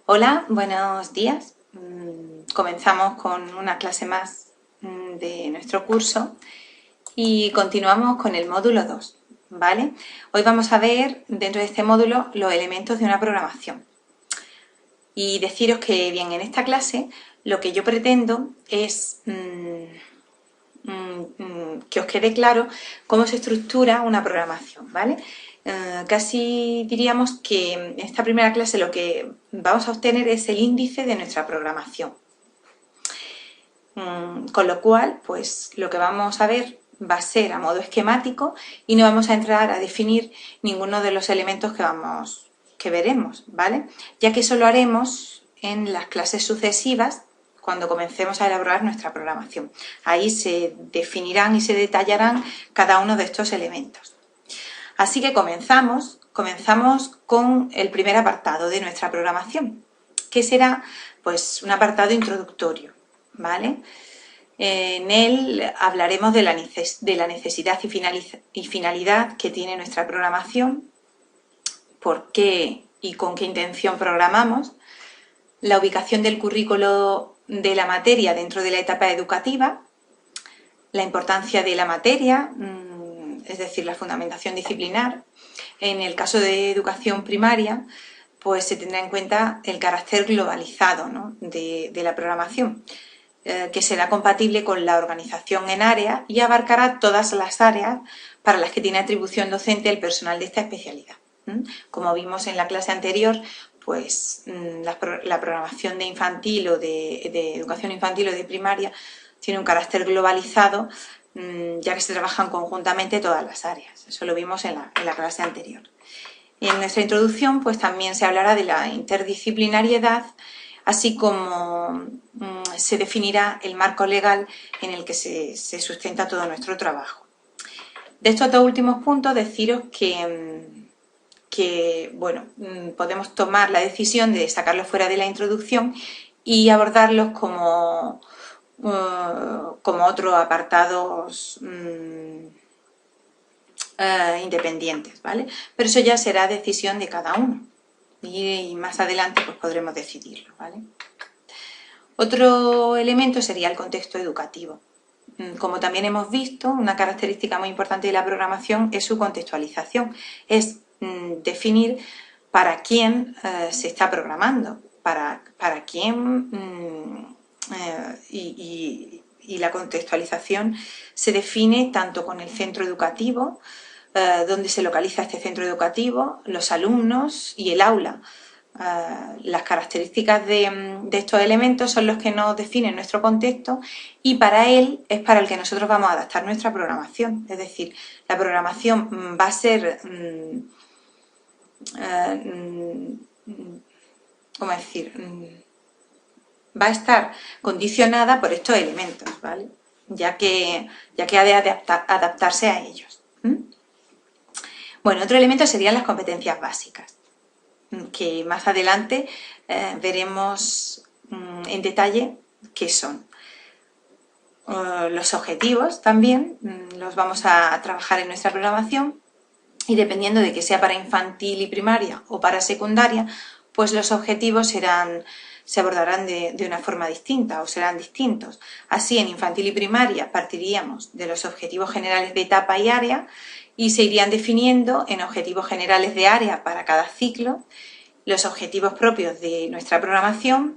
Hola, buenos días. Comenzamos con una clase más de nuestro curso y continuamos con el módulo 2, ¿vale? Hoy vamos a ver dentro de este módulo los elementos de una programación. Y deciros que, bien, en esta clase lo que yo pretendo es que os quede claro cómo se estructura una programación, ¿vale? Casi diríamos que en esta primera clase lo que vamos a obtener es el índice de nuestra programación. Con lo cual, pues lo que vamos a ver va a ser a modo esquemático y no vamos a entrar a definir ninguno de los elementos que veremos, ¿vale? Ya que eso lo haremos en las clases sucesivas cuando comencemos a elaborar nuestra programación. Ahí se definirán y se detallarán cada uno de estos elementos. Así que comenzamos con el primer apartado de nuestra programación, que será pues un apartado introductorio, ¿vale? En él hablaremos de la necesidad y finalidad que tiene nuestra programación, por qué y con qué intención programamos, la ubicación del currículo de la materia dentro de la etapa educativa, la importancia de la materia, es decir, la fundamentación disciplinar. En el caso de educación primaria, pues se tendrá en cuenta el carácter globalizado, ¿no?, de la programación, que será compatible con la organización en áreas y abarcará todas las áreas para las que tiene atribución docente el personal de esta especialidad. Como vimos en la clase anterior, pues la programación de infantil o de educación infantil o de primaria tiene un carácter globalizado, ya que se trabajan conjuntamente todas las áreas. Eso lo vimos en la clase anterior. Y en nuestra introducción, pues también se hablará de la interdisciplinariedad, así como se definirá el marco legal en el que se sustenta todo nuestro trabajo. De estos dos últimos puntos, deciros que bueno, podemos tomar la decisión de sacarlos fuera de la introducción y abordarlos como otros apartados independientes, ¿vale? Pero eso ya será decisión de cada uno y más adelante pues podremos decidirlo, ¿vale? Otro elemento sería el contexto educativo. Como también hemos visto, una característica muy importante de la programación es su contextualización, es definir para quién se está programando, para quién y la contextualización se define tanto con el centro educativo, donde se localiza este centro educativo, los alumnos y el aula. Las características de estos elementos son los que nos definen nuestro contexto y para él es para el que nosotros vamos a adaptar nuestra programación. Es decir, la programación va a ser, ¿cómo decir?, va a estar condicionada por estos elementos, ¿vale? Ya que ha de adaptarse a ellos. Bueno, otro elemento serían las competencias básicas, que más adelante veremos en detalle qué son. Los objetivos también los vamos a trabajar en nuestra programación y dependiendo de que sea para infantil y primaria o para secundaria, pues los objetivos se abordarán de una forma distinta o serán distintos. Así, en infantil y primaria partiríamos de los objetivos generales de etapa y área y se irían definiendo en objetivos generales de área para cada ciclo los objetivos propios de nuestra programación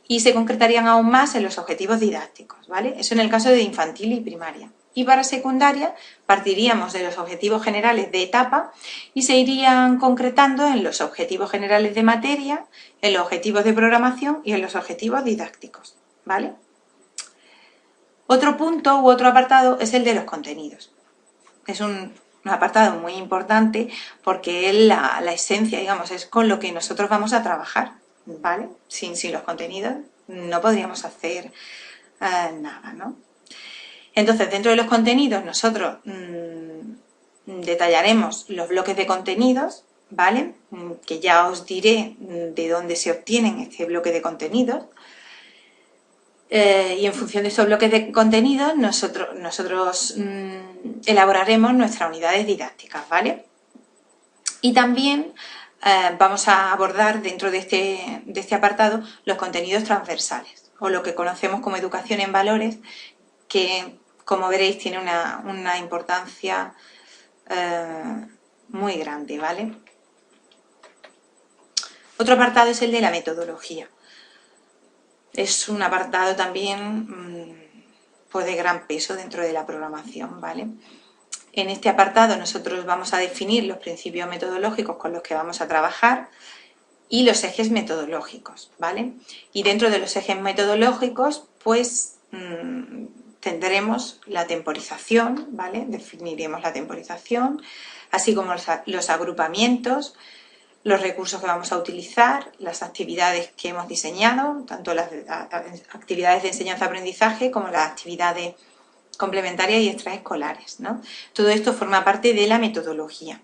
y se concretarían aún más en los objetivos didácticos, ¿vale? Eso en el caso de infantil y primaria. Y para secundaria partiríamos de los objetivos generales de etapa y se irían concretando en los objetivos generales de materia, en los objetivos de programación y en los objetivos didácticos, ¿vale? Otro punto u otro apartado es el de los contenidos. Es un apartado muy importante porque es la esencia, digamos, es con lo que nosotros vamos a trabajar, ¿vale? Sin los contenidos no podríamos hacer nada, ¿no? Entonces, dentro de los contenidos nosotros detallaremos los bloques de contenidos, ¿vale? Que ya os diré de dónde se obtienen este bloque de contenidos. Y en función de esos bloques de contenidos nosotros elaboraremos nuestras unidades didácticas, ¿vale? Y también vamos a abordar dentro de este apartado los contenidos transversales, o lo que conocemos como educación en valores, que, como veréis, tiene una importancia muy grande, ¿vale? Otro apartado es el de la metodología. Es un apartado también pues de gran peso dentro de la programación, ¿vale? En este apartado nosotros vamos a definir los principios metodológicos con los que vamos a trabajar y los ejes metodológicos, ¿vale? Y dentro de los ejes metodológicos, pues tendremos la temporización, ¿vale? Definiremos la temporización, así como los agrupamientos, los recursos que vamos a utilizar, las actividades que hemos diseñado, tanto las actividades de enseñanza-aprendizaje como las actividades complementarias y extraescolares, ¿no? Todo esto forma parte de la metodología.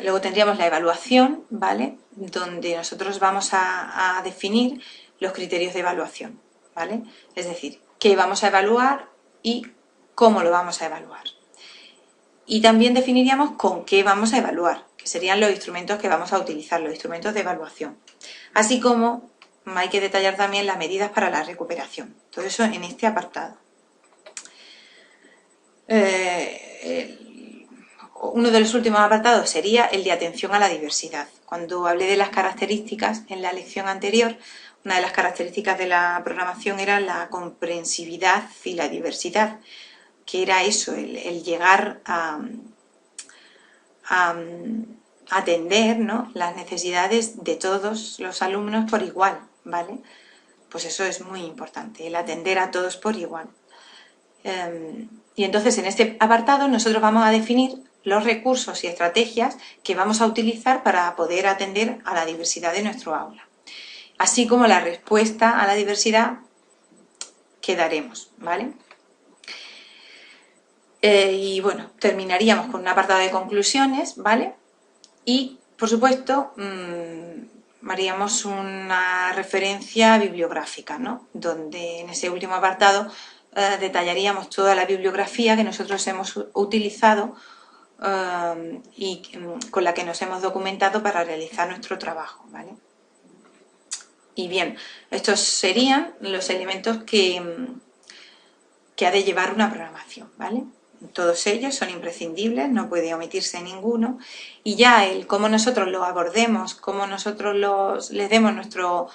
Luego tendríamos la evaluación, ¿vale? Donde nosotros vamos a definir los criterios de evaluación, ¿vale? Es decir, qué vamos a evaluar y cómo lo vamos a evaluar. Y también definiríamos con qué vamos a evaluar, que serían los instrumentos que vamos a utilizar, los instrumentos de evaluación. Así como hay que detallar también las medidas para la recuperación. Todo eso en este apartado. Uno de los últimos apartados sería el de atención a la diversidad. Cuando hablé de las características en la lección anterior, una de las características de la programación era la comprensividad y la diversidad, que era eso, el llegar a atender, ¿no?, las necesidades de todos los alumnos por igual, ¿vale? Pues eso es muy importante, el atender a todos por igual. Y entonces en este apartado nosotros vamos a definir los recursos y estrategias que vamos a utilizar para poder atender a la diversidad de nuestro aula, así como la respuesta a la diversidad que daremos, ¿vale? Y bueno, terminaríamos con un apartado de conclusiones, ¿vale? Y, por supuesto, haríamos una referencia bibliográfica, ¿no? Donde en ese último apartado detallaríamos toda la bibliografía que nosotros hemos utilizado y con la que nos hemos documentado para realizar nuestro trabajo, ¿vale? Y bien, estos serían los elementos que ha de llevar una programación, ¿vale? Todos ellos son imprescindibles, no puede omitirse ninguno, y ya el cómo nosotros los abordemos, cómo nosotros les demos nuestro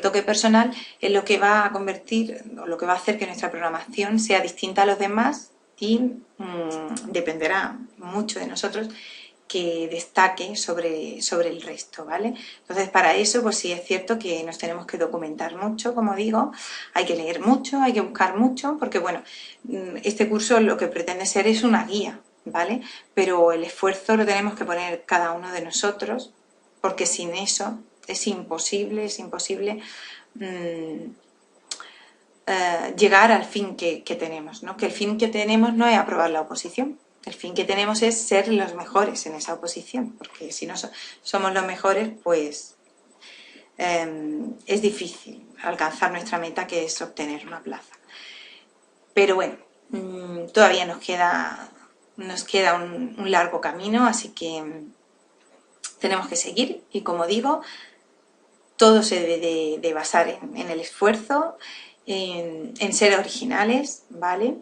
toque personal, es lo que va a convertir, o lo que va a hacer que nuestra programación sea distinta a los demás y dependerá mucho de nosotros que destaque sobre el resto, ¿vale? Entonces, para eso, pues sí es cierto que nos tenemos que documentar mucho, como digo, hay que leer mucho, hay que buscar mucho, porque, bueno, este curso lo que pretende ser es una guía, ¿vale? Pero el esfuerzo lo tenemos que poner cada uno de nosotros, porque sin eso es imposible llegar al fin que tenemos, ¿no? Que el fin que tenemos no es aprobar la oposición. El fin que tenemos es ser los mejores en esa oposición, porque si no somos los mejores, pues es difícil alcanzar nuestra meta, que es obtener una plaza. Pero bueno, todavía nos queda un largo camino, así que tenemos que seguir y, como digo, todo se debe de basar en el esfuerzo, en ser originales, ¿vale?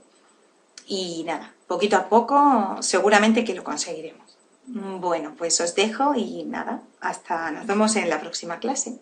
Y nada, poquito a poco seguramente que lo conseguiremos. Bueno, pues os dejo y nada, nos vemos en la próxima clase.